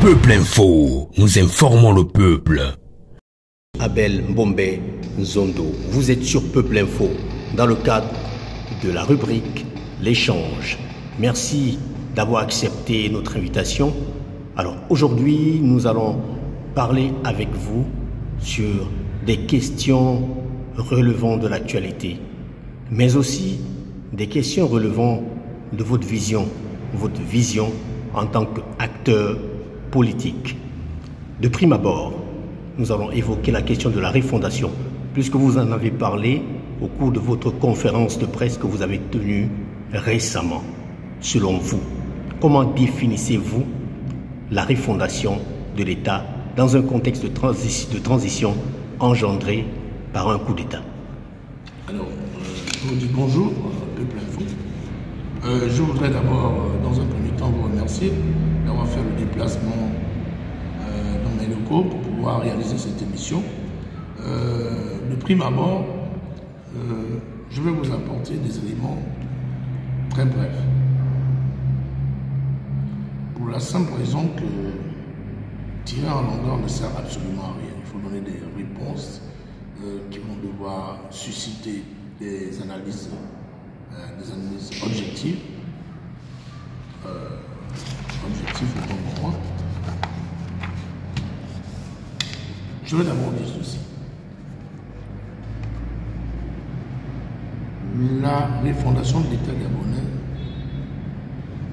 Peuple Info, nous informons le peuple. Abel Mbombe Nzondo, vous êtes sur Peuple Info dans le cadre de la rubrique L'échange. Merci d'avoir accepté notre invitation. Alors aujourd'hui, nous allons parler avec vous sur des questions relevant de l'actualité, mais aussi des questions relevant de votre vision en tant qu'acteur politique. De prime abord, nous allons évoquer la question de la refondation, puisque vous en avez parlé au cours de votre conférence de presse que vous avez tenue récemment. Selon vous, comment définissez-vous la refondation de l'État dans un contexte de transition engendré par un coup d'État? Alors, je vous dis bonjour, Peuple Info. Je voudrais d'abord, dans un premier temps, vous remercier d'avoir fait le déplacement dans mes locaux pour pouvoir réaliser cette émission. De prime abord, je vais vous apporter des éléments très brefs. Pour la simple raison que tirer en longueur ne sert absolument à rien. Il faut donner des réponses qui vont devoir susciter des analyses objectives. Objectives au bon moment. Je vais d'abord dire ceci. La refondation de l'État gabonais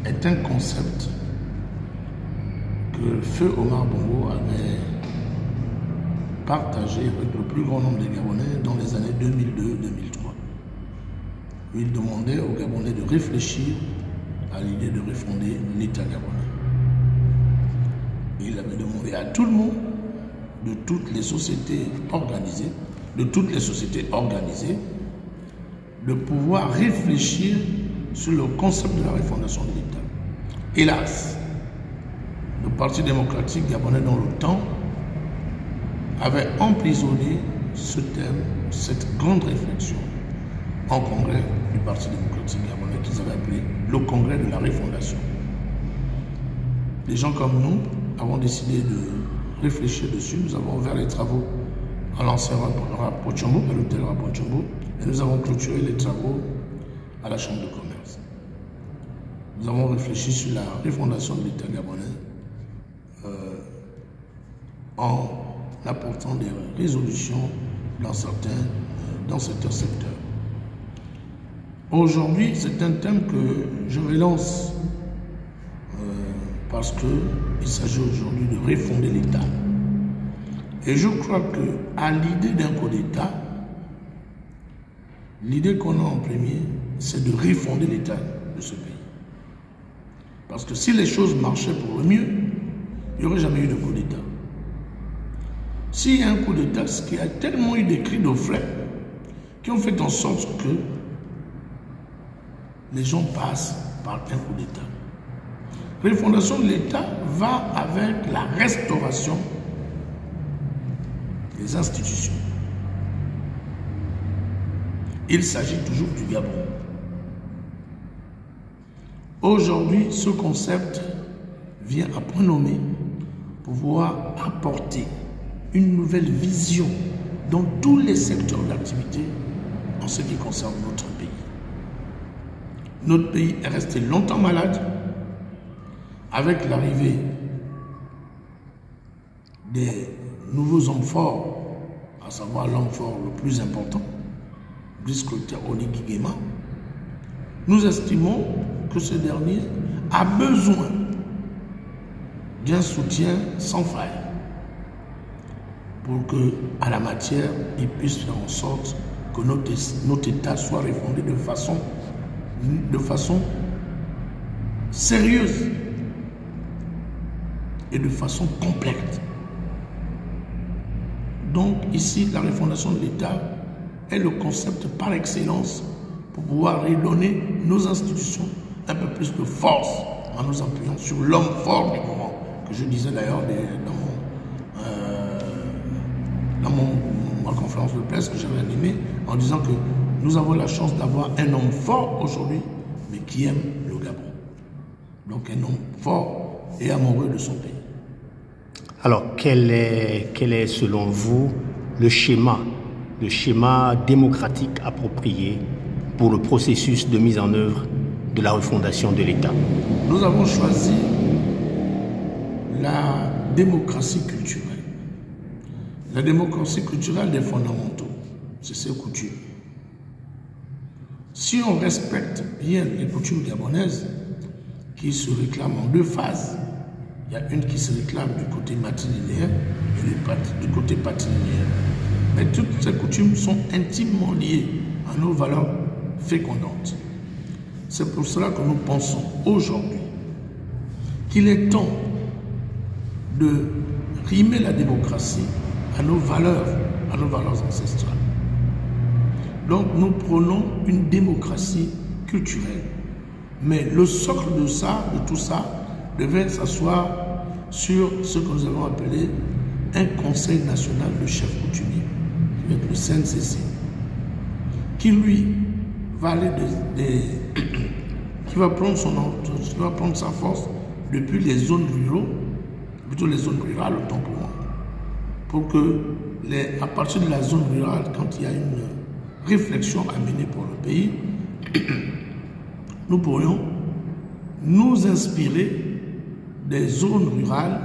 est un concept que Feu Omar Bongo avait partagé avec le plus grand nombre de Gabonais dans les années 2002-2003. Il demandait aux Gabonais de réfléchir à l'idée de refonder l'État gabonais. Il avait demandé à tout le monde, de toutes les sociétés organisées, de pouvoir réfléchir sur le concept de la refondation de l'État. Hélas, le Parti démocratique gabonais dans le temps avait emprisonné ce thème, cette grande réflexion, en congrès du Parti démocratique gabonais qu'ils avaient appelé le congrès de la refondation. Des gens comme nous avons décidé de réfléchir dessus. Nous avons ouvert les travaux à l'ancien Rapochombo, à l'hôtel Rapochombo, et nous avons clôturé les travaux à la Chambre de commerce. Nous avons réfléchi sur la refondation de l'État gabonais en apportant des résolutions dans certains secteurs. Aujourd'hui, c'est un thème que je relance parce qu'il s'agit aujourd'hui de refonder l'État. Et je crois qu'à l'idée d'un coup d'État, l'idée qu'on a en premier, c'est de refonder l'État de ce pays. Parce que si les choses marchaient pour le mieux, il n'y aurait jamais eu de coup d'État. S'il y a un coup d'État, c'est qu'il y a tellement eu des cris d'orfraie qui ont fait en sorte que les gens passent par un coup d'État. La refondation de l'État va avec la restauration des institutions. Il s'agit toujours du Gabon. Aujourd'hui, ce concept vient à point nommé pour pouvoir apporter une nouvelle vision dans tous les secteurs d'activité en ce qui concerne notre pays. Notre pays est resté longtemps malade avec l'arrivée des nouveaux hommes forts, à savoir l'homme fort le plus important, Brice-Clotaire Oligui Nguema. Nous estimons que ce dernier a besoin d'un soutien sans faille pour que, à la matière, il puisse faire en sorte que notre État soit refondé de façon sérieuse et de façon complète. Donc ici, la refondation de l'État est le concept par excellence pour pouvoir redonner nos institutions un peu plus de force en nous appuyant sur l'homme fort du moment, que je disais d'ailleurs dans ma conférence de presse que j'avais animée, en disant que nous avons la chance d'avoir un homme fort aujourd'hui, qui aime le Gabon. Donc un homme fort et amoureux de son pays. Alors, quel est selon vous le schéma démocratique approprié pour le processus de mise en œuvre de la refondation de l'État? Nous avons choisi la démocratie culturelle. La démocratie culturelle des fondamentaux, c'est ses coutumes. Si on respecte bien les coutumes gabonaises, qui se réclament en deux phases, il y a une qui se réclame du côté matrilinéaire et du côté patrilinéaire. Mais toutes ces coutumes sont intimement liées à nos valeurs fécondantes. C'est pour cela que nous pensons aujourd'hui qu'il est temps de rimer la démocratie à nos valeurs ancestrales. Donc nous prenons une démocratie culturelle. Mais le socle de tout ça, devait s'asseoir sur ce que nous avons appelé un conseil national de chefs coutumiers, qui va être le CNCC, qui lui va aller qui va prendre sa force depuis les zones rurales, plutôt les zones rurales autant pour moi, pour que à partir de la zone rurale, quand il y a une réflexion à mener pour le pays, nous pourrions nous inspirer des zones rurales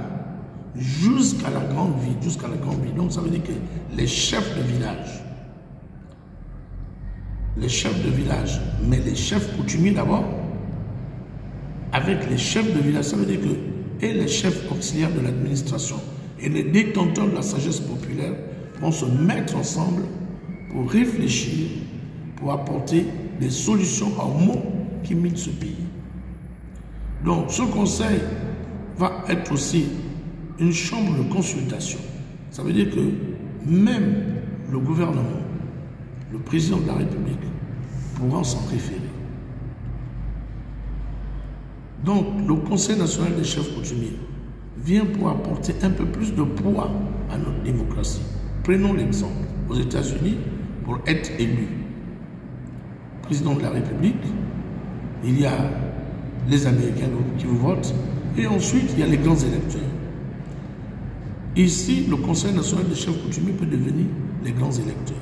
jusqu'à la grande ville, Donc ça veut dire que les chefs de village, mais les chefs coutumiers d'abord, avec les chefs de village, ça veut dire que et les chefs auxiliaires de l'administration et les détenteurs de la sagesse populaire vont se mettre ensemble pour réfléchir, pour apporter des solutions aux maux qui minent ce pays. Donc ce conseil va être aussi une chambre de consultation. Ça veut dire que même le gouvernement, le président de la République, pourra s'en référer. Donc le Conseil national des chefs coutumiers vient pour apporter un peu plus de poids à notre démocratie. Prenons l'exemple. Aux États-Unis, pour être élu président de la République, il y a les Américains qui vous votent, et ensuite il y a les grands électeurs. Ici, le Conseil national des chefs coutumiers peut devenir les grands électeurs.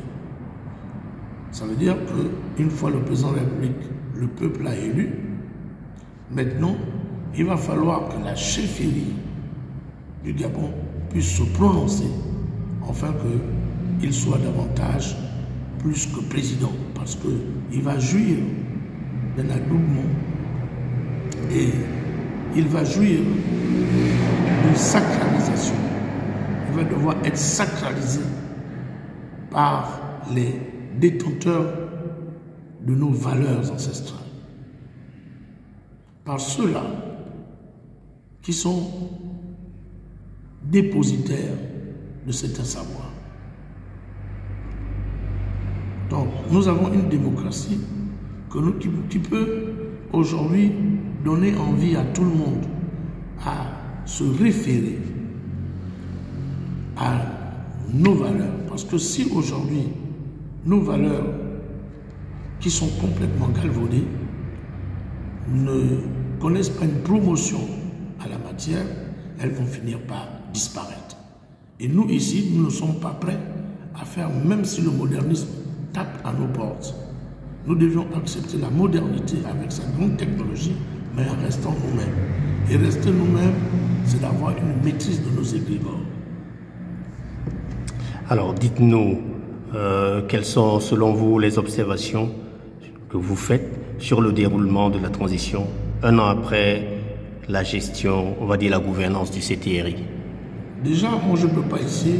Ça veut dire qu'une fois le président de la République, le peuple a élu, maintenant, il va falloir que la chefferie du Gabon puisse se prononcer afin qu'il soit davantage plus que président, parce qu'il va jouir d'un adoubement et il va jouir d'une sacralisation. Il va devoir être sacralisé par les détenteurs de nos valeurs ancestrales, par ceux-là qui sont dépositaires de cet savoir. Donc, nous avons une démocratie qui peut aujourd'hui donner envie à tout le monde à se référer à nos valeurs. Parce que si aujourd'hui, nos valeurs qui sont complètement galvaudées ne connaissent pas une promotion à la matière, elles vont finir par disparaître. Et nous ici, nous ne sommes pas prêts à faire, même si le modernisme tape à nos portes. Nous devions accepter la modernité avec sa grande technologie, mais en restant nous-mêmes. Et rester nous-mêmes, c'est d'avoir une maîtrise de nos égrégores. Alors, dites-nous, quelles sont, selon vous, les observations que vous faites sur le déroulement de la transition, un an après la gestion, on va dire la gouvernance du CTRI? Déjà, moi, je ne peux pas ici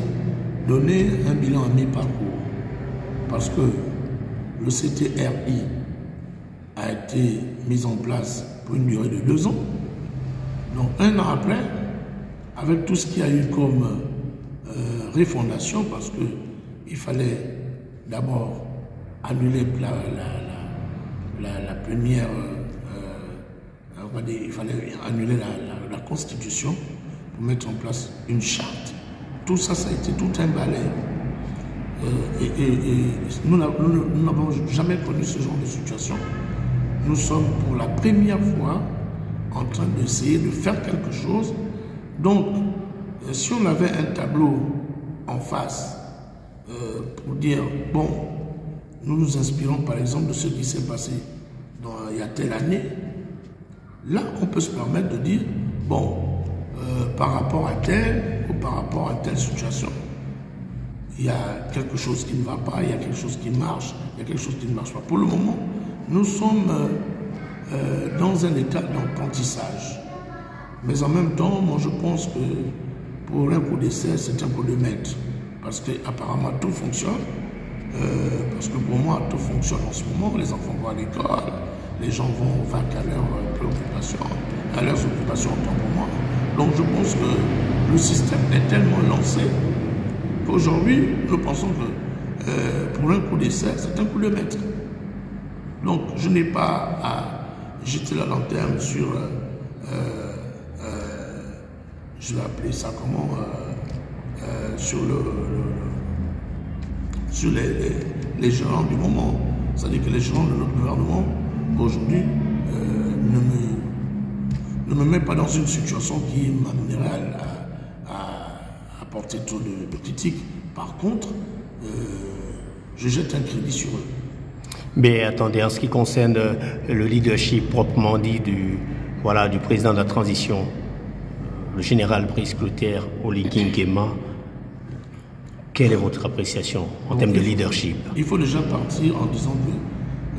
donner un bilan à mi-parcours, parce que le CTRI a été mis en place pour une durée de 2 ans. Donc, un an après, avec tout ce qu'il y a eu comme refondation, parce qu'il fallait d'abord annuler la première, on va dire, il fallait annuler la Constitution pour mettre en place une charte. Tout ça, ça a été tout un balai. Nous n'avons jamais connu ce genre de situation. Nous sommes pour la première fois en train d'essayer de faire quelque chose. Donc, si on avait un tableau en face pour dire, bon, nous nous inspirons par exemple de ce qui s'est passé il y a telle année, là on peut se permettre de dire, bon, par rapport à telle ou par rapport à telle situation, il y a quelque chose qui ne va pas, il y a quelque chose qui marche, il y a quelque chose qui ne marche pas. Pour le moment, nous sommes dans un état d'apprentissage. Mais en même temps, moi je pense que pour un coup d'essai, c'est un coup de maître. Parce qu'apparemment tout fonctionne. Parce que pour moi, tout fonctionne en ce moment. Les enfants vont à l'école, les gens vont vaquer à leurs préoccupations, à leurs occupations autant pour moi. Donc je pense que le système est tellement lancé qu'aujourd'hui, nous pensons que pour un coup d'essai, c'est un coup de maître. Donc je n'ai pas à jeter la lanterne sur, je vais appeler ça comment, sur les gérants du moment. C'est-à-dire que les gérants de notre gouvernement, aujourd'hui, ne me mettent pas dans une situation qui m'amènerait à porter trop de critiques. Par contre, je jette un crédit sur eux. Mais attendez, en ce qui concerne le leadership proprement dit du président de la transition, le général Brice Clotaire Oligui Nguema, quelle est votre appréciation en termes de leadership? Il faut déjà partir en disant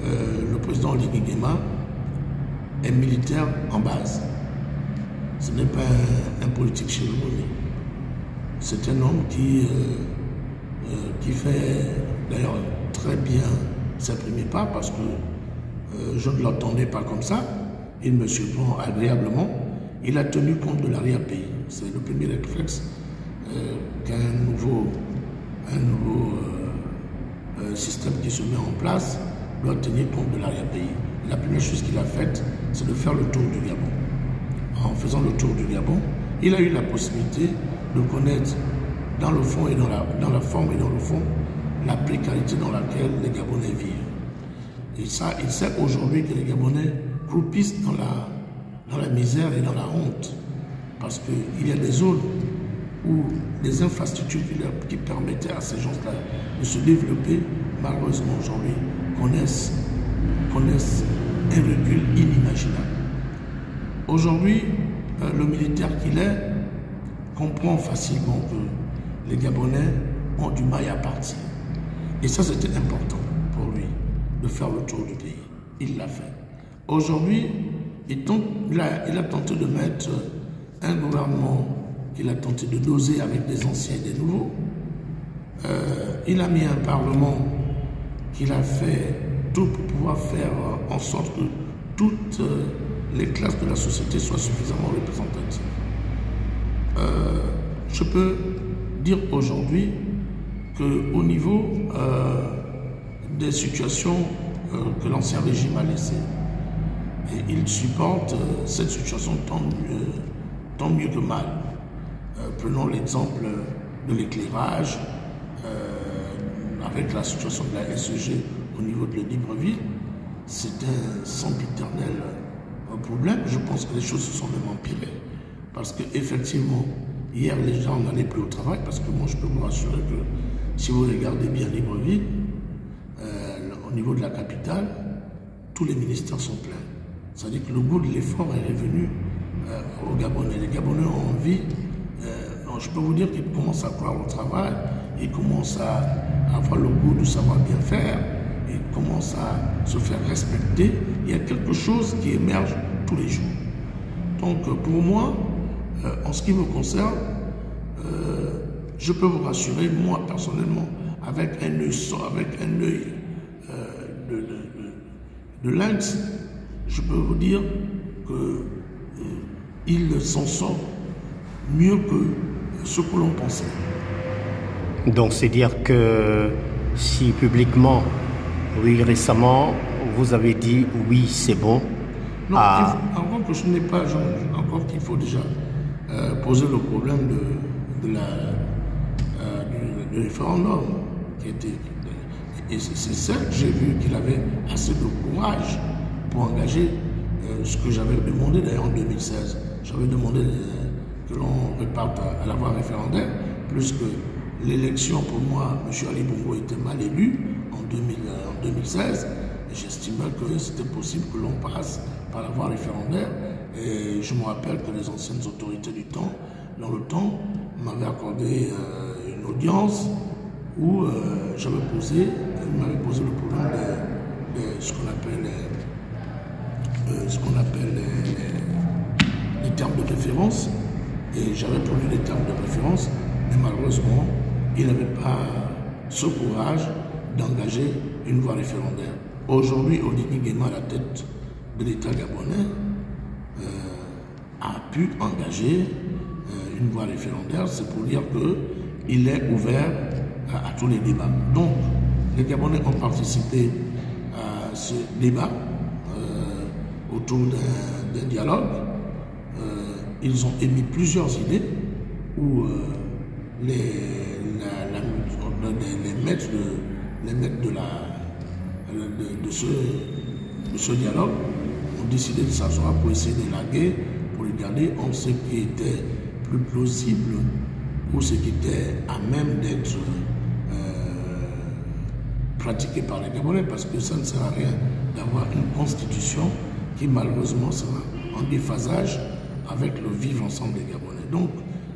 que le président Oligui Nguema est militaire en base. Ce n'est pas un politique chéronné. C'est un homme qui fait d'ailleurs très bien ses premiers pas parce que je ne l'entendais pas comme ça. Il me surprend agréablement. Il a tenu compte de l'arrière-pays. C'est le premier réflexe qu'un nouveau système qui se met en place doit tenir compte de l'arrière-pays. La première chose qu'il a faite, c'est de faire le tour du Gabon. En faisant le tour du Gabon, il a eu la possibilité de connaître dans le fond et dans la forme et dans le fond la précarité dans laquelle les Gabonais vivent. Et ça, il sait aujourd'hui que les Gabonais croupissent dans la misère et dans la honte. Parce qu'il y a des zones où les infrastructures qui permettaient à ces gens-là de se développer, malheureusement aujourd'hui, connaissent un recul inimaginable. Aujourd'hui, le militaire qu'il est comprend facilement que les Gabonais ont du mal à partir. Et ça, c'était important pour lui, de faire le tour du pays. Il l'a fait. Aujourd'hui, il a tenté de mettre un gouvernement qu'il a tenté de doser avec des anciens et des nouveaux. Il a mis un parlement qu'il a fait tout pour pouvoir faire en sorte que toutes les classes de la société soient suffisamment représentatives. Je peux dire aujourd'hui qu'au niveau des situations que l'ancien régime a laissées, il supporte cette situation tant mieux que mal. Prenons l'exemple de l'éclairage, avec la situation de la SEG au niveau de Libreville. C'est un sempiternel problème. Je pense que les choses se sont même empirées. Parce qu'effectivement, hier, les gens n'allaient plus au travail, parce que moi, je peux vous rassurer que si vous regardez bien Libreville, au niveau de la capitale, tous les ministères sont pleins. C'est-à-dire que le goût de l'effort est revenu aux Gabonais. Les Gabonais ont envie, je peux vous dire qu'ils commencent à croire au travail, ils commencent à avoir le goût de savoir bien faire, ils commencent à se faire respecter. Il y a quelque chose qui émerge tous les jours. Donc pour moi, en ce qui me concerne, je peux vous rassurer, moi personnellement, avec un œil de lynx, je peux vous dire qu'il s'en sort mieux que ce que l'on pensait. Donc c'est dire que si publiquement, oui, récemment, vous avez dit oui, c'est bon. Non, encore que je n'ai pas, encore qu'il faut déjà poser le problème de référendum qui était. Et c'est ça que j'ai vu qu'il avait assez de courage pour engager ce que j'avais demandé d'ailleurs en 2016. J'avais demandé que l'on reparte à la voie référendaire, plus que l'élection, pour moi, M. Ali Bongo était mal élu en 2016. J'estimais que c'était possible que l'on passe par la voie référendaire. Et je me rappelle que les anciennes autorités du temps, dans le temps, m'avaient accordé une audience où m'avait posé le problème de ce qu'on appelle les termes de référence. Et j'avais produit les termes de référence, mais malheureusement, il n'avait pas ce courage d'engager une voie référendaire. Aujourd'hui, Oligny Nguema, à la tête de l'État gabonais, a pu engager une voie référendaire. C'est pour dire qu'il est ouvert à tous les débats. Donc, les Gabonais ont participé à ce débat autour d'un dialogue. Ils ont émis plusieurs idées où les maîtres de ce dialogue ont décidé de s'asseoir pour essayer d'élaguer, pour regarder ce qui était plus plausible ou ce qui était à même d'être pratiqué par les Gabonais, parce que ça ne sert à rien d'avoir une constitution qui malheureusement sera en déphasage avec le vivre ensemble des Gabonais. Donc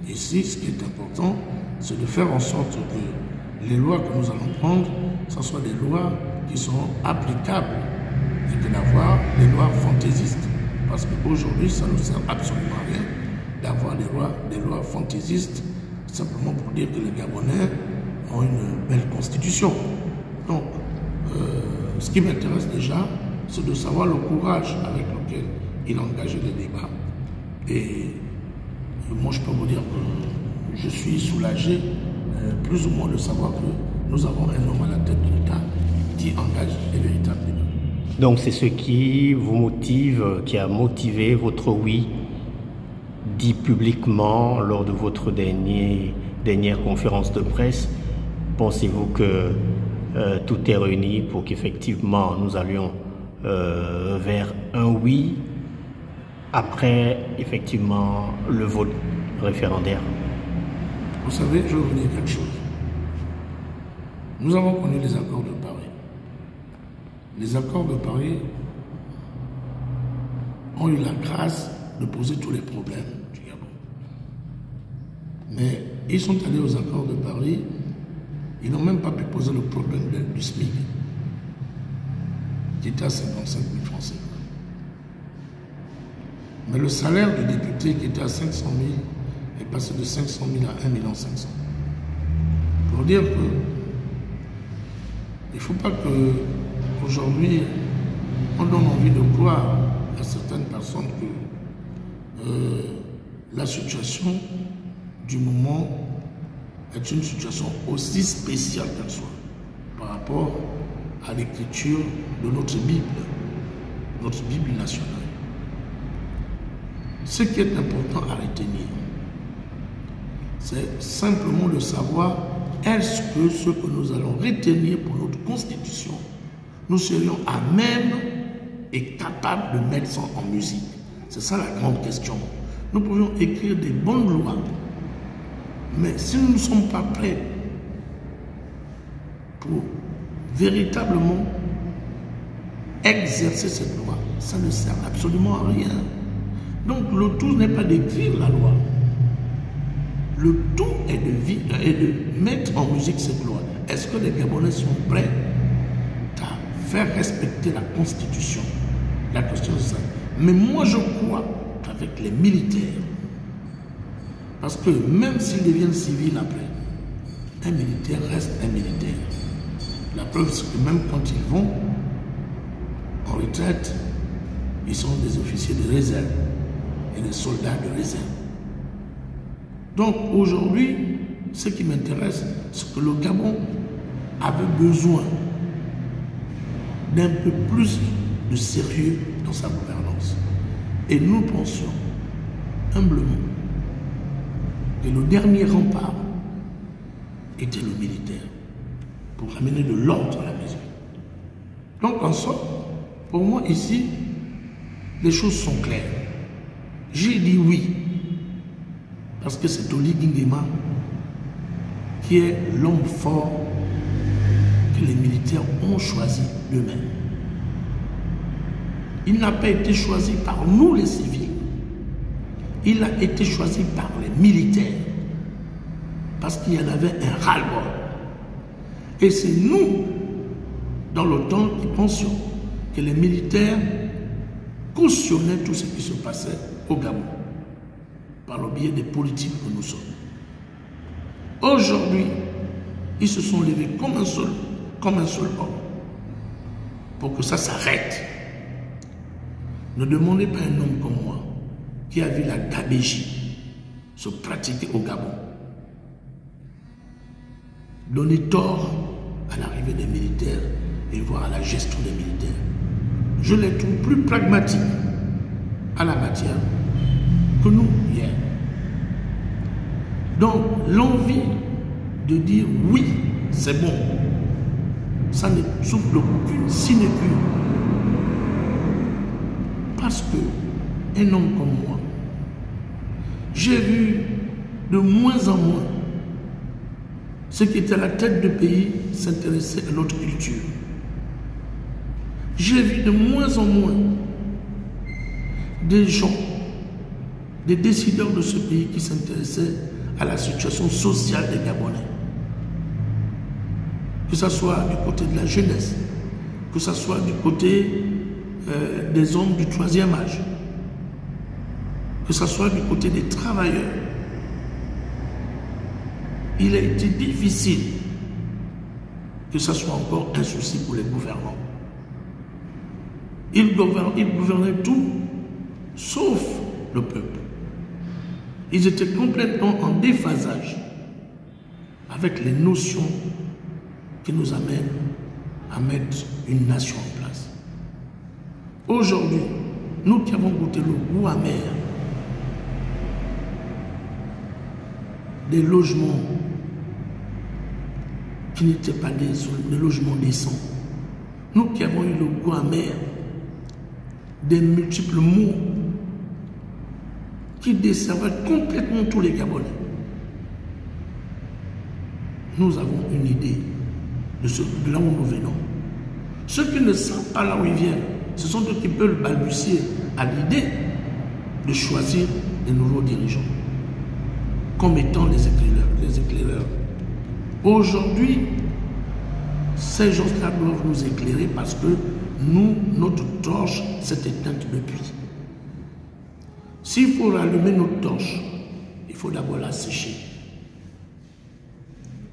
ici, ce qui est important, c'est de faire en sorte que les lois que nous allons prendre, ce soient des lois qui sont applicables et que d'avoir des lois fantaisistes. Parce qu'aujourd'hui, ça ne sert absolument à rien d'avoir des lois fantaisistes, simplement pour dire que les Gabonais ont une belle constitution. Donc, ce qui m'intéresse déjà, c'est de savoir le courage avec lequel il a engagé les débats. Et moi, je peux vous dire que je suis soulagé, plus ou moins, de savoir que nous avons un homme à la tête de l'État qui engage les véritables débats. Donc c'est ce qui vous motive, qui a motivé votre oui dit publiquement lors de votre dernière conférence de presse. Pensez-vous que tout est réuni pour qu'effectivement nous allions vers un oui après effectivement le vote référendaire? Vous savez, je vais vous dire quelque chose. Nous avons connu les accords de Paris. Les accords de Paris ont eu la grâce de poser tous les problèmes du Gabon. Mais ils sont allés aux accords de Paris, ils n'ont même pas pu poser le problème du SMIC, qui était à 55 000 francs CFA. Mais le salaire du député qui était à 500 000 est passé de 500 000 à 1 500 000. Pour dire que il ne faut pas qu'aujourd'hui on donne envie de croire à certaines personnes que la situation du moment est une situation aussi spéciale qu'elle soit par rapport à l'écriture de notre Bible nationale. Ce qui est important à retenir, c'est simplement de savoir est-ce que ce que nous allons retenir pour notre constitution, nous serions à même et capables de mettre ça en musique? C'est ça la grande question. Nous pouvions écrire des bonnes lois, mais si nous ne sommes pas prêts pour véritablement exercer cette loi, ça ne sert absolument à rien. Donc le tout n'est pas d'écrire la loi. Le tout est de mettre en musique cette loi. Est-ce que les Gabonais sont prêts à faire respecter la Constitution? La question c'est ça. Mais moi je crois qu'avec les militaires, parce que même s'ils deviennent civils après, un militaire reste un militaire. La preuve c'est que même quand ils vont en retraite, ils sont des officiers de réserve et des soldats de réserve. Donc aujourd'hui, ce qui m'intéresse, c'est que le Gabon avait besoin d'un peu plus de sérieux dans sa gouvernance. Et nous pensions humblement que le dernier rempart était le militaire pour amener de l'ordre à la maison. Donc en somme, pour moi ici, les choses sont claires. J'ai dit oui Parce que c'est Oli Nguema qui est l'homme fort que les militaires ont choisi d'eux-mêmes. Il n'a pas été choisi par nous les civils. Il a été choisi par les militaires. Parce qu'il y en avait un ras-le-bol. Et c'est nous, dans le temps, qui pensions que les militaires cautionnaient tout ce qui se passait au Gabon, par le biais des politiques que nous sommes. Aujourd'hui, ils se sont levés comme un seul homme, pour que ça s'arrête. Ne demandez pas à un homme comme moi, qui a vu la gabégie se pratiquer au Gabon, donner tort à l'arrivée des militaires et voir à la gestion des militaires. Je les trouve plus pragmatiques à la matière que nous hier. Donc l'envie de dire oui, c'est bon, ça ne souffle aucune sinecure. Parce que un homme comme moi, j'ai vu de moins en moins ceux qui étaient à la tête du pays s'intéresser à notre culture. J'ai vu de moins en moins des gens, des décideurs de ce pays qui s'intéressaient à la situation sociale des Gabonais. Que ce soit du côté de la jeunesse, que ce soit du côté des hommes du troisième âge, que ce soit du côté des travailleurs. Il a été difficile que ce soit encore un souci pour les gouvernants. Ils gouvernaient tout, sauf le peuple. Ils étaient complètement en déphasage avec les notions qui nous amènent à mettre une nation en place. Aujourd'hui, nous qui avons goûté le goût amer des logements qui n'étaient pas des logements décents, nous qui avons eu le goût amer des multiples mots qui desservaient complètement tous les Gabonais, nous avons une idée de là où nous venons. Ceux qui ne savent pas là où ils viennent, ce sont eux qui peuvent balbutier à l'idée de choisir des nouveaux dirigeants comme étant les éclaireurs. Aujourd'hui, ces gens-là doivent nous éclairer parce que nous, notre torche s'est éteinte depuis. S'il faut rallumer notre torche, il faut d'abord la sécher.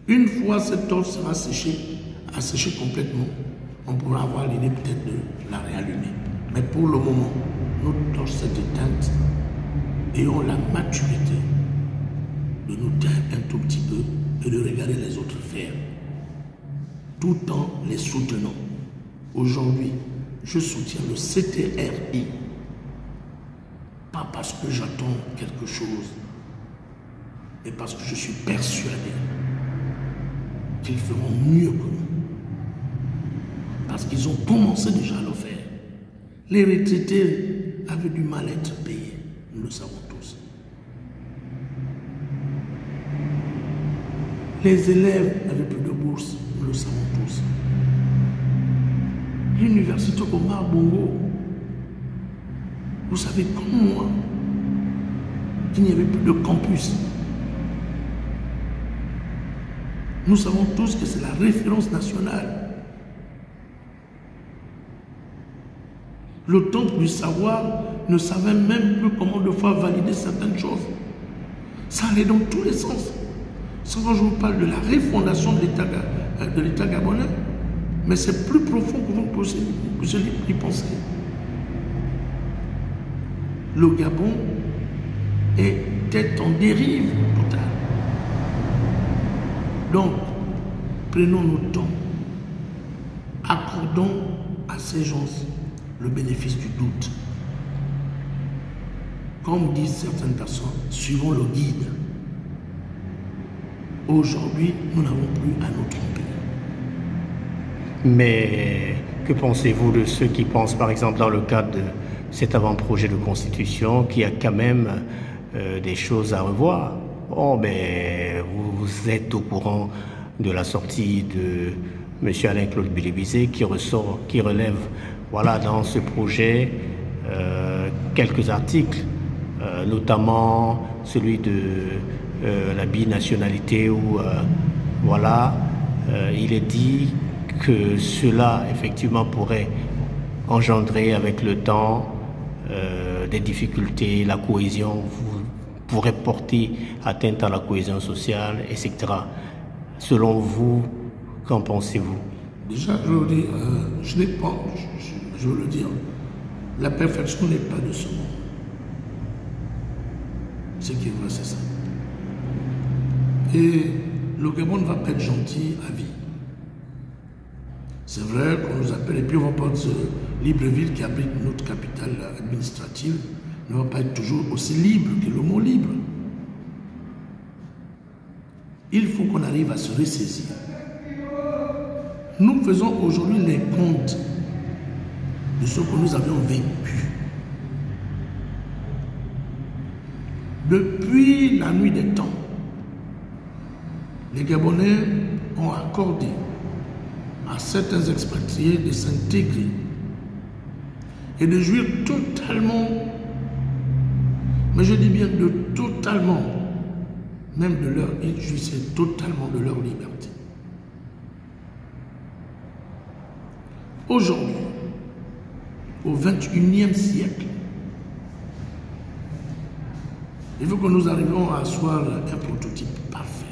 Une fois cette torche sera asséchée complètement, on pourra avoir l'idée peut-être de la réallumer. Mais pour le moment, notre torche s'est éteinte et on a la maturité de nous taire un tout petit peu et de regarder les autres faire, tout en les soutenant. Aujourd'hui, je soutiens le CTRI, pas parce que j'attends quelque chose, mais parce que je suis persuadé qu'ils feront mieux que nous. Parce qu'ils ont commencé déjà à le faire. Les retraités avaient du mal à être payés, nous le savons tous. Les élèves n'avaient plus de bourse, nous le savons tous. L'université Omar Bongo, vous savez comme moi qu'il n'y avait plus de campus. Nous savons tous que c'est la référence nationale. Le temple du savoir ne savait même plus comment de fois valider certaines choses. Ça allait dans tous les sens. Sans que je vous parle de la refondation de l'État gabonais, mais c'est plus profond que vous pouvez y penser. Le Gabon était en dérive totale. Donc, prenons notre temps, accordons à ces gens le bénéfice du doute. Comme disent certaines personnes, suivons le guide. Aujourd'hui, nous n'avons plus à nous tromper. Mais que pensez-vous de ceux qui pensent, par exemple, dans le cadre de cet avant-projet de constitution, qui a quand même des choses à revoir. Oh, mais vous êtes au courant de la sortie de M. Alain-Claude Bilibizé qui relève, voilà, dans ce projet quelques articles, notamment celui de la binationalité où, voilà, il est dit que cela, effectivement, pourrait engendrer avec le temps des difficultés, la cohésion, pourrait porter atteinte à la cohésion sociale, etc. Selon vous, qu'en pensez-vous? Déjà, je veux dire, je n'ai pas, je veux le dire, la perfection n'est pas de ce monde. Ce qui est vrai, c'est ça. Et le Gabon ne va pas être gentil à vie. C'est vrai qu'on nous appelle, et puis on va pas ce Libreville qui abrite notre capitale administrative, ne va pas être toujours aussi libre que le mot libre. Il faut qu'on arrive à se ressaisir. Nous faisons aujourd'hui les comptes de ce que nous avions vécu. Depuis la nuit des temps, les Gabonais ont accordé à certains expatriés de s'intégrer et de jouir totalement, mais je dis bien de totalement, même de leur, ils jouissaient totalement de leur liberté. Aujourd'hui, au XXIe siècle, il faut que nous arrivions à asseoir un prototype parfait.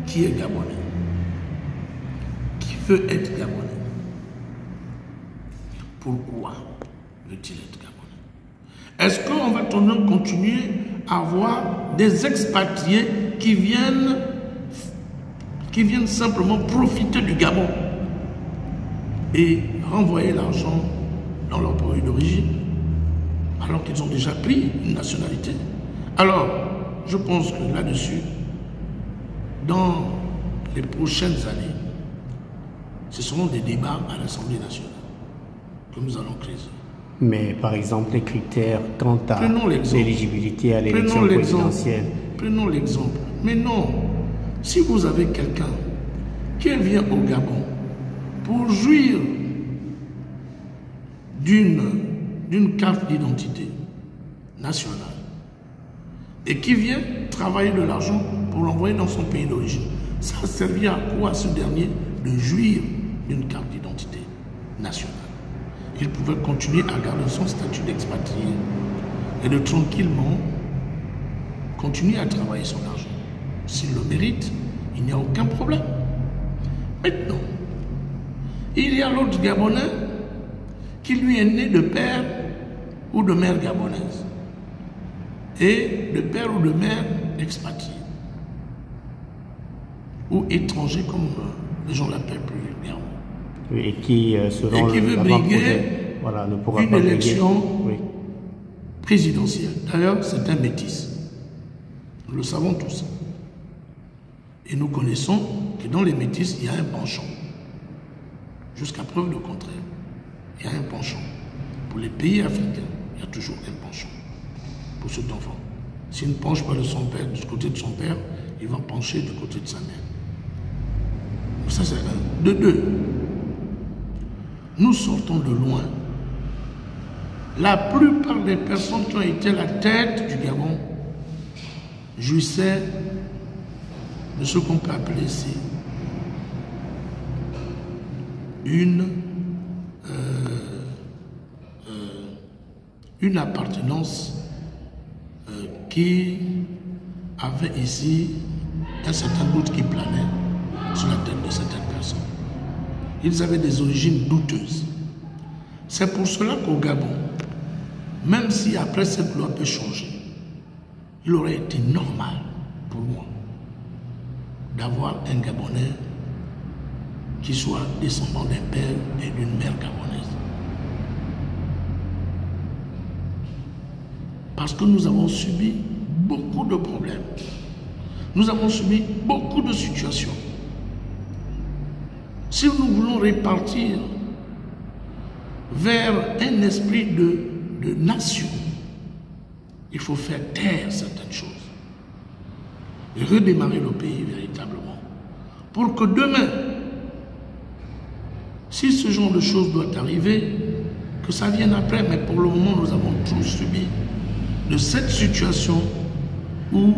Qui est Gabonais? Qui veut être Gabonais? Pourquoi veut-il être Gabonais? Est-ce qu'on va continuer à avoir des expatriés qui viennent simplement profiter du Gabon et renvoyer l'argent dans leur pays d'origine alors qu'ils ont déjà pris une nationalité? Alors, je pense que là-dessus, dans les prochaines années, ce seront des débats à l'Assemblée nationale que nous allons créer. Mais par exemple, les critères quant à l'éligibilité à l'élection présidentielle. Prenons l'exemple. Mais non, si vous avez quelqu'un qui vient au Gabon pour jouir d'une carte d'identité nationale et qui vient travailler de l'argent pour l'envoyer dans son pays d'origine, ça servit à quoi à ce dernier de jouir d'une carte d'identité nationale? Il pouvait continuer à garder son statut d'expatrié et de tranquillement continuer à travailler son argent. S'il le mérite, il n'y a aucun problème. Maintenant, il y a l'autre Gabonais qui lui est né de père ou de mère gabonaise et de père ou de mère expatrié ou étranger comme les gens l'appellent plus vulgairement. Et qui, selon et qui veut briguer voilà, ne pourra une pas élection oui. présidentielle. D'ailleurs, c'est un métis. Nous le savons tous. Et nous connaissons que dans les métis, il y a un penchant. Jusqu'à preuve du contraire, il y a un penchant. Pour les pays africains, il y a toujours un penchant pour cet enfant. S'il ne penche pas de son père, du côté de son père, il va pencher du côté de sa mère. Ça, c'est un. De deux, nous sortons de loin. La plupart des personnes qui ont été à la tête du Gabon jouissaient de ce qu'on peut appeler ici une appartenance qui avait ici un certain doute qui planait sur la tête de certaines personnes. Ils avaient des origines douteuses. C'est pour cela qu'au Gabon, même si après cette loi peut changer, il aurait été normal pour moi d'avoir un Gabonais qui soit descendant d'un père et d'une mère gabonaise. Parce que nous avons subi beaucoup de problèmes. Nous avons subi beaucoup de situations. Si nous voulons répartir vers un esprit de nation, il faut faire taire certaines choses et redémarrer le pays véritablement pour que demain, si ce genre de choses doit arriver, que ça vienne après. Mais pour le moment, nous avons tous subi de cette situation où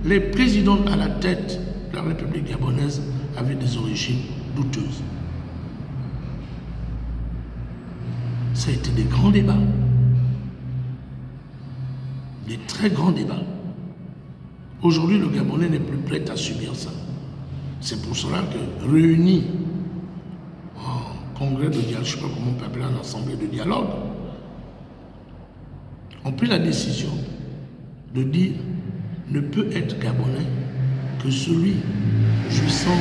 les présidents à la tête de la République gabonaise avaient des origines douteuses. Ça a été des grands débats, des très grands débats. Aujourd'hui, le Gabonais n'est plus prêt à subir ça. C'est pour cela que, réunis en congrès de dialogue, je ne sais pas comment on peut appeler une assemblée de dialogue, ont pris la décision de dire ne peut être Gabonais que celui jouissant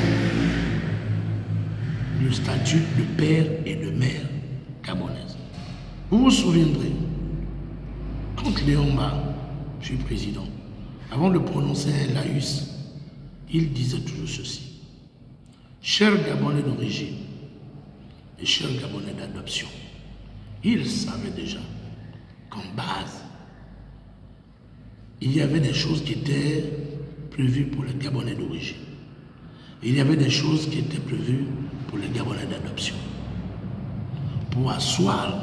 du statut de père et de mère gabonaise. Vous vous souviendrez, quand Léon Mba fut président, avant de prononcer un laïus, il disait toujours ceci. Chers Gabonais d'origine et chers Gabonais d'adoption, il savait déjà qu'en base, il y avait des choses qui étaient prévues pour les Gabonais d'origine. Il y avait des choses qui étaient prévues pour les Gabonais d'adoption. Pour asseoir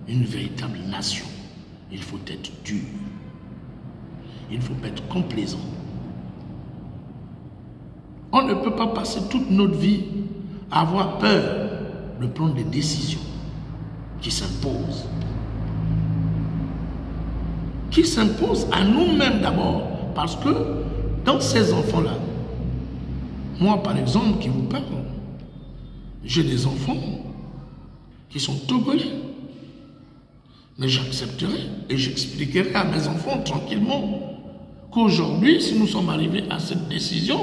une véritable nation, il faut être dur. Il ne faut pas être complaisant. On ne peut pas passer toute notre vie à avoir peur de prendre des décisions qui s'imposent. Qui s'imposent à nous-mêmes d'abord. Parce que dans ces enfants-là, moi par exemple qui vous parle, j'ai des enfants qui sont togolais. Mais j'accepterai et j'expliquerai à mes enfants tranquillement qu'aujourd'hui, si nous sommes arrivés à cette décision,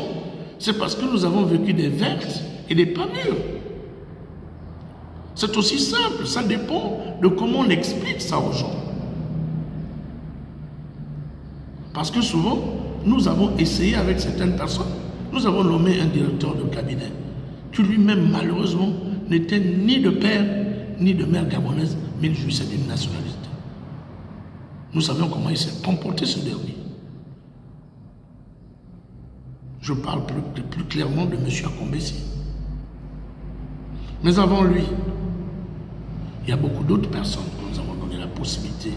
c'est parce que nous avons vécu des vertes et des pas mûres. C'est aussi simple, ça dépend de comment on explique ça aux gens. Parce que souvent, nous avons essayé avec certaines personnes, nous avons nommé un directeur de cabinet qui lui-même, malheureusement, n'était ni de père ni de mère gabonaise, mais il jouissait d'une nationalité. Nous savions comment il s'est comporté ce dernier. Je parle plus clairement de M. Akombesi. Mais avant lui, il y a beaucoup d'autres personnes que nous avons donné la possibilité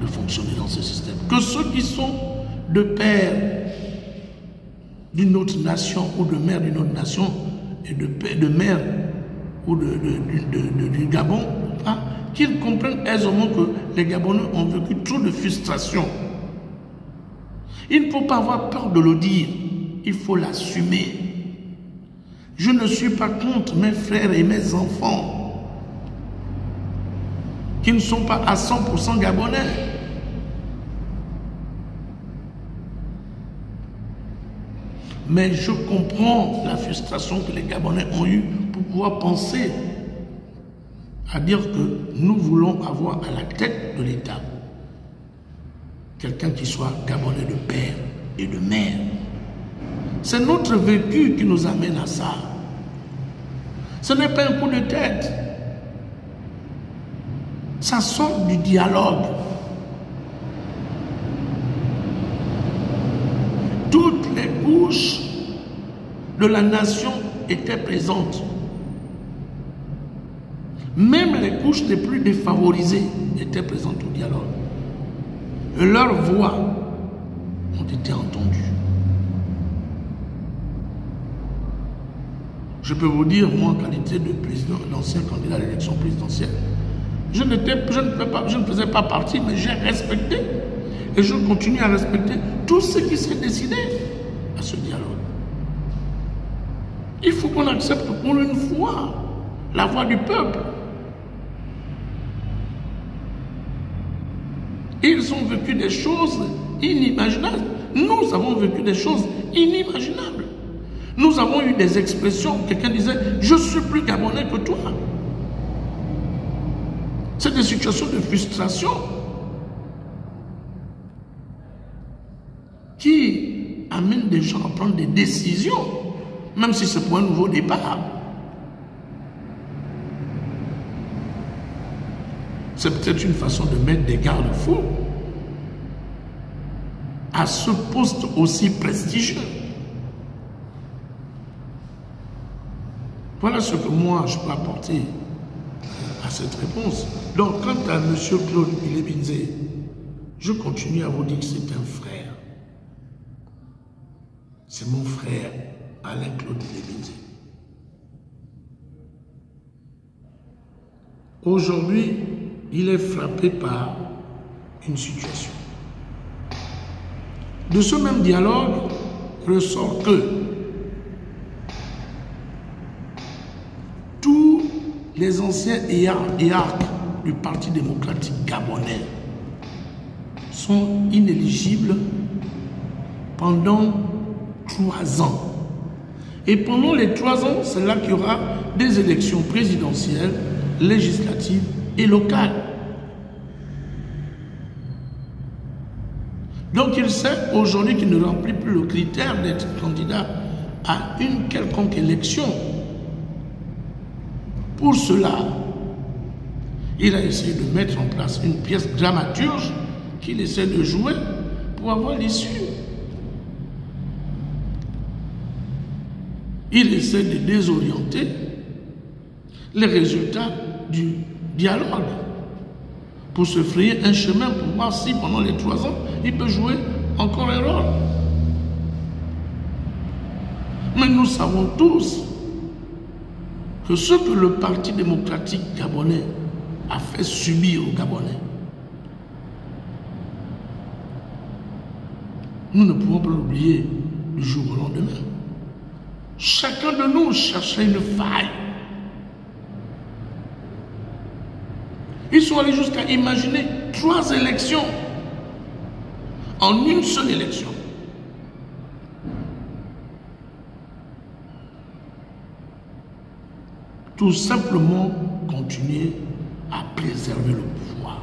de fonctionner dans ce système. Que ceux qui sont de père d'une autre nation ou de mère d'une autre nation et de mère ou du Gabon, hein, qu'ils comprennent aisément que les Gabonais ont vécu trop de frustration. Il ne faut pas avoir peur de le dire, il faut l'assumer. Je ne suis pas contre mes frères et mes enfants qui ne sont pas à 100% Gabonais. Mais je comprends la frustration que les Gabonais ont eue pour pouvoir penser à dire que nous voulons avoir à la tête de l'État quelqu'un qui soit Gabonais de père et de mère. C'est notre vécu qui nous amène à ça. Ce n'est pas un coup de tête. Ça sort du dialogue. Toutes les couches de la nation étaient présentes. Même les couches les plus défavorisées étaient présentes au dialogue. Et leurs voix ont été entendues. Je peux vous dire, moi, en qualité de président, d'ancien candidat à l'élection présidentielle, je ne faisais pas partie, mais j'ai respecté et je continue à respecter tout ce qui s'est décidé à ce dialogue. Il faut qu'on accepte pour une fois la voix du peuple. Ils ont vécu des choses inimaginables. Nous avons vécu des choses inimaginables. Nous avons eu des expressions, quelqu'un disait « je suis plus Gabonais que toi ». C'est des situations de frustration qui amènent des gens à prendre des décisions, même si c'est pour un nouveau départ. C'est peut-être une façon de mettre des garde-fous à ce poste aussi prestigieux? Voilà ce que moi je peux apporter à cette réponse. Donc, quant à M. Claude Bilé-Binzé, je continue à vous dire que c'est un frère. C'est mon frère, Alain Claude Bilé-Binzé. Aujourd'hui, il est frappé par une situation. De ce même dialogue ressort que tous les anciens hiérarques du Parti démocratique gabonais sont inéligibles pendant 3 ans. Et pendant les 3 ans, c'est là qu'il y aura des élections présidentielles, législatives et locales. Donc il sait aujourd'hui qu'il ne remplit plus le critère d'être candidat à une quelconque élection. Pour cela, il a essayé de mettre en place une pièce dramaturge qu'il essaie de jouer pour avoir l'issue. Il essaie de désorienter les résultats du dialogue pour se frayer un chemin pour voir si pendant les 3 ans, il peut jouer encore un rôle. Mais nous savons tous que ce que le Parti démocratique gabonais a fait subir aux Gabonais, nous ne pouvons pas l'oublier du jour au lendemain. Chacun de nous cherchait une faille. Ils sont allés jusqu'à imaginer 3 élections en une seule élection. Tout simplement continuer à préserver le pouvoir.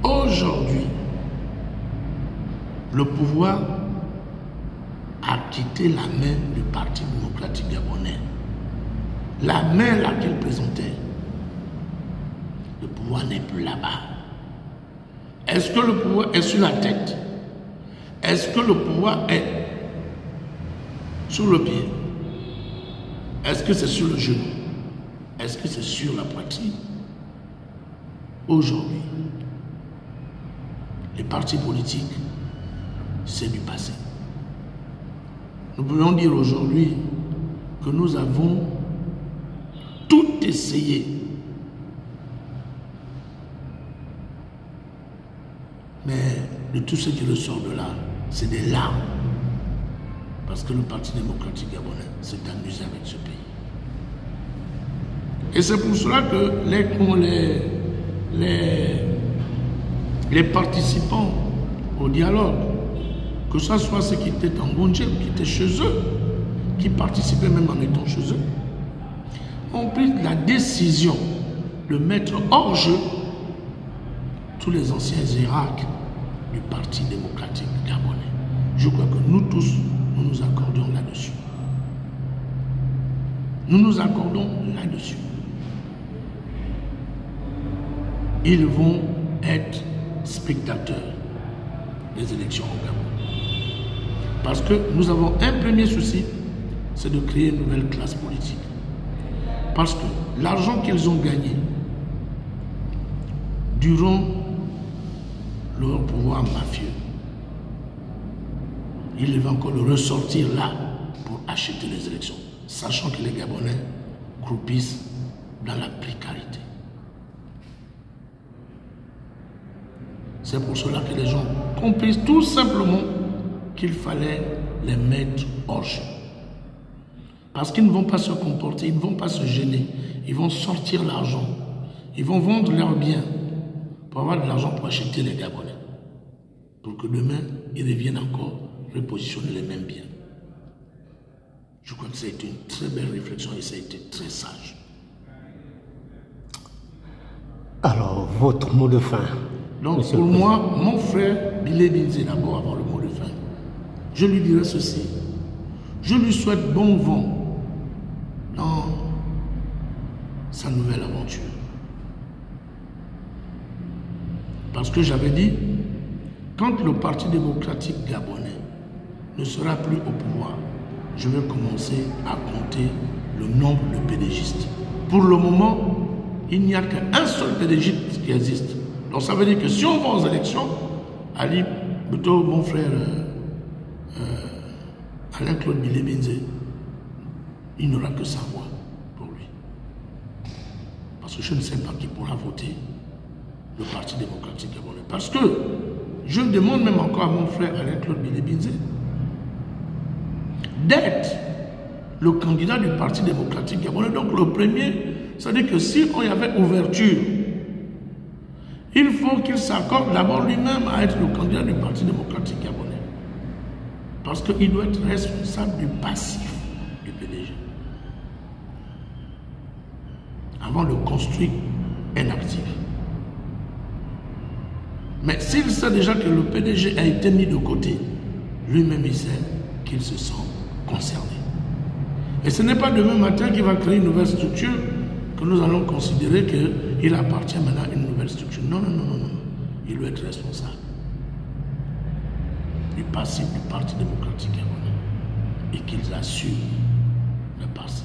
Aujourd'hui, le pouvoir a quitté la main du Parti démocratique gabonais. La main là qu'il présentait, le pouvoir n'est plus là-bas. Est-ce que le pouvoir est sur la tête? Est-ce que le pouvoir est sur le pied? Est-ce que c'est sur le genou? Est-ce que c'est sur la poitrine? Aujourd'hui, les partis politiques, c'est du passé. Nous pouvons dire aujourd'hui que nous avons tout essayé. Mais de tout ce qui ressort de là, c'est des larmes. Parce que le Parti démocratique gabonais s'est amusé avec ce pays. Et c'est pour cela que les participants au dialogue, que ce soit ceux qui étaient en Gondje, qui étaient chez eux, qui participaient même en étant chez eux, ont pris la décision de mettre hors jeu tous les anciens hiérarques du Parti démocratique gabonais. Je crois que nous tous, nous nous accordons là-dessus. Nous nous accordons là-dessus. Ils vont être spectateurs des élections au Gabon. Parce que nous avons un premier souci, c'est de créer une nouvelle classe politique. Parce que l'argent qu'ils ont gagné durant leur pouvoir mafieux, ils vont encore le ressortir là pour acheter les élections, sachant que les Gabonais croupissent dans la précarité. C'est pour cela que les gens comprennent tout simplement qu'il fallait les mettre hors jeu. Parce qu'ils ne vont pas se comporter, ils ne vont pas se gêner, ils vont sortir l'argent, ils vont vendre leurs biens pour avoir de l'argent pour acheter les Gabonais. Pour que demain, ils reviennent encore repositionner les mêmes biens. Je crois que ça a été une très belle réflexion et ça a été très sage. Alors, votre mot de fin? Donc, pour moi, mon frère Bilé-Binzé, d'abord, avant le mot de fin, je lui dirais ceci. Je lui souhaite bon vent dans sa nouvelle aventure. Parce que j'avais dit quand le Parti démocratique gabonais ne sera plus au pouvoir, je vais commencer à compter le nombre de PDGistes. Pour le moment, il n'y a qu'un seul PDGiste qui existe. Donc ça veut dire que si on va aux élections, Ali, plutôt mon frère Alain-Claude Bilé-Binze, il n'aura que sa voix pour lui. Parce que je ne sais pas qui pourra voter le Parti démocratique gabonais. Parce que je demande même encore à mon frère Alain-Claude Bilé-Binze d'être le candidat du Parti démocratique gabonais. Donc le premier, c'est-à-dire que si on y avait ouverture, il faut qu'il s'accorde d'abord lui-même à être le candidat du Parti démocratique gabonais. Parce qu'il doit être responsable du passif du PDG. Avant de construire un actif. Mais s'il sait déjà que le PDG a été mis de côté, lui-même il sait qu'il se sent concerné. Et ce n'est pas demain matin qu'il va créer une nouvelle structure que nous allons considérer qu'il appartient maintenant à une nouvelle structure. Non, non, non, non, non. Il doit être responsable du passif du Parti démocratique gabonais et qu'ils assument le passif.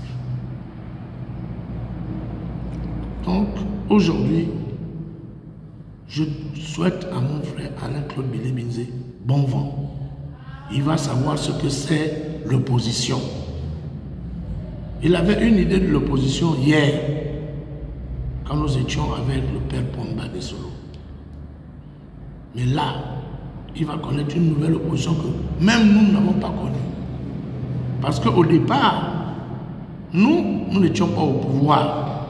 Donc, aujourd'hui, je souhaite à mon frère Alain-Claude Bilé-Binze bon vent. Il va savoir ce que c'est l'opposition. Il avait une idée de l'opposition hier, quand nous étions avec le père Pomba de Solo. Mais là, il va connaître une nouvelle opposition que même nous n'avons pas connue. Parce qu'au départ, nous n'étions pas au pouvoir.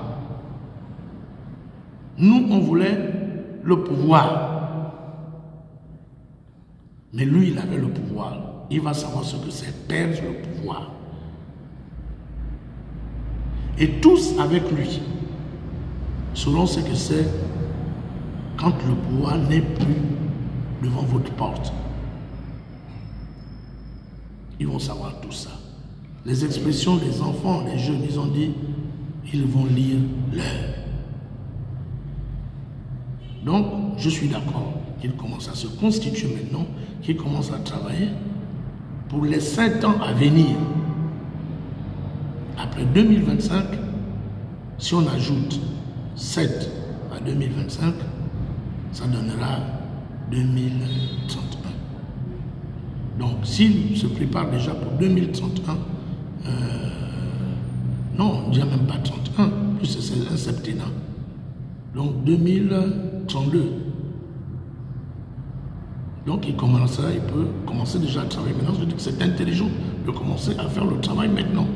Nous, on voulait le pouvoir. Mais lui, il avait le pouvoir. Il va savoir ce que c'est perdre le pouvoir. Et tous avec lui sauront ce que c'est quand le pouvoir n'est plus devant votre porte. Ils vont savoir tout ça. Les expressions des enfants, des jeunes, ils ont dit, ils vont lire l'heure. Donc, je suis d'accord qu'ils commencent à se constituer maintenant, qu'ils commencent à travailler pour les 5 ans à venir. Après 2025, si on ajoute 7 à 2025, ça donnera 2031. Donc, s'il se prépare déjà pour 2031, non, déjà même pas 31, puisque c'est un septennat. Donc, 2032. Donc, il peut commencer déjà à travailler maintenant. Je dis que c'est intelligent de commencer à faire le travail maintenant.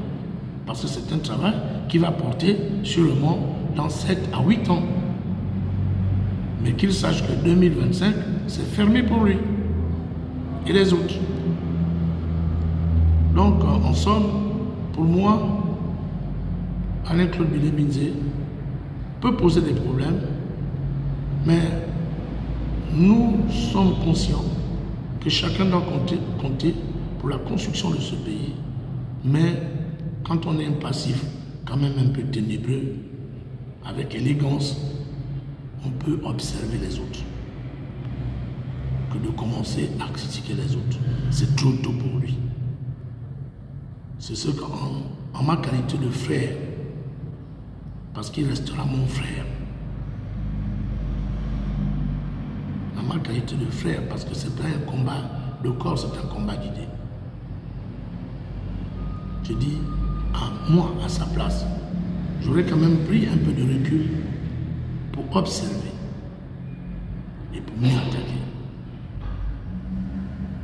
Parce que c'est un travail qui va porter sûrement dans 7 à 8 ans. Mais qu'il sache que 2025, c'est fermé pour lui. Et les autres. Donc, en somme, pour moi, Alain-Claude Bilé-Binze peut poser des problèmes, mais nous sommes conscients que chacun doit compter pour la construction de ce pays. Mais quand on est un passif, quand même un peu ténébreux, avec élégance, on peut observer les autres que de commencer à critiquer les autres. C'est trop tôt pour lui. C'est ce qu'en ma qualité de frère, parce qu'il restera mon frère, en ma qualité de frère, parce que c'est pas un combat de corps, c'est un combat d'idées. Je dis, à moi, à sa place, j'aurais quand même pris un peu de recul pour observer et pour m'y attaquer.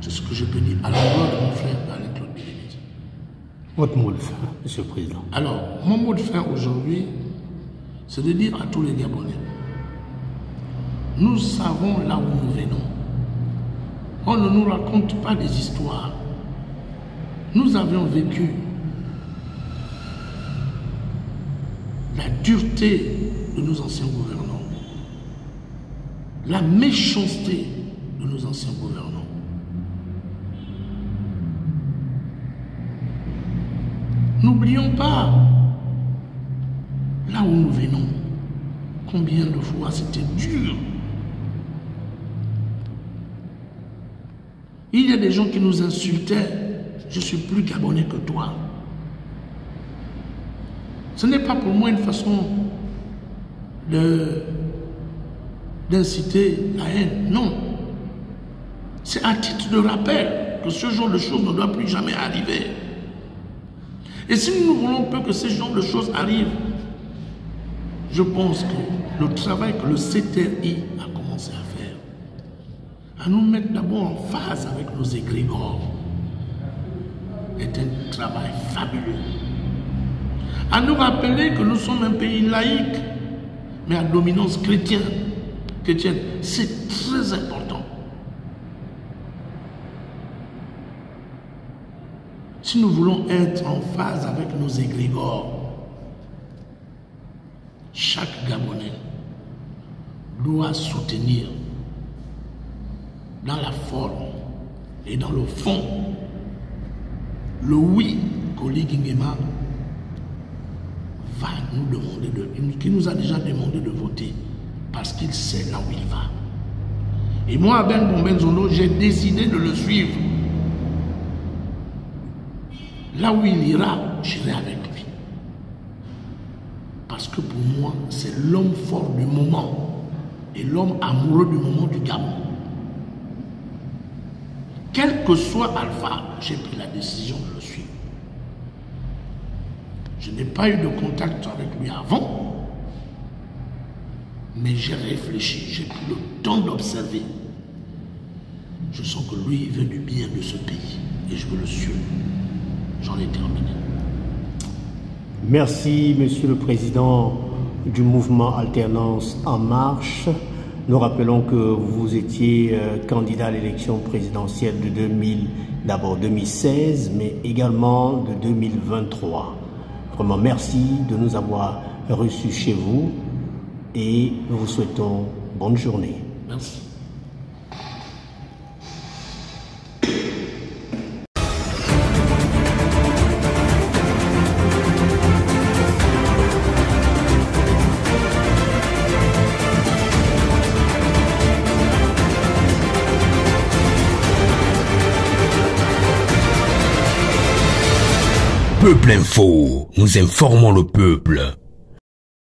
C'est ce que je peux dire à l'endroit de mon frère Alain-Claude Bilé-Binze. Votre mot de fin, Monsieur le Président. Alors, mon mot de fin aujourd'hui, c'est de dire à tous les Gabonais, nous savons là où nous venons. On ne nous raconte pas des histoires. Nous avions vécu la dureté de nos anciens gouvernants, la méchanceté de nos anciens gouvernants. N'oublions pas là où nous venons, combien de fois c'était dur. Il y a des gens qui nous insultaient. Je suis plus Gabonais que toi. Ce n'est pas pour moi une façon d'inciter la haine. Non. C'est à titre de rappel que ce genre de choses ne doit plus jamais arriver. Et si nous voulons peu que ce genre de choses arrivent, je pense que le travail que le CTRI a commencé à faire, à nous mettre d'abord en phase avec nos égrégores, est un travail fabuleux. À nous rappeler que nous sommes un pays laïque, mais à dominance chrétienne. C'est très important. Si nous voulons être en phase avec nos égrégores, chaque Gabonais doit soutenir dans la forme et dans le fond le oui qu'Oli Nguema va nous demander qui nous a déjà demandé de voter parce qu'il sait là où il va. Et moi, Ben Bombé Nzondo, j'ai décidé de le suivre. Là où il ira, j'irai avec lui. Parce que pour moi, c'est l'homme fort du moment et l'homme amoureux du moment du Gabon. Quel que soit Alpha, j'ai pris la décision de le suivre. Je n'ai pas eu de contact avec lui avant, mais j'ai réfléchi, j'ai pris le temps d'observer. Je sens que lui, il veut du bien de ce pays et je veux le suivre. J'en ai terminé. Merci, Monsieur le Président du mouvement Alternance en marche. Nous rappelons que vous étiez candidat à l'élection présidentielle de 2016, mais également de 2023. Vraiment, merci de nous avoir reçus chez vous et nous vous souhaitons bonne journée. Merci. Peuple Info, nous informons le peuple.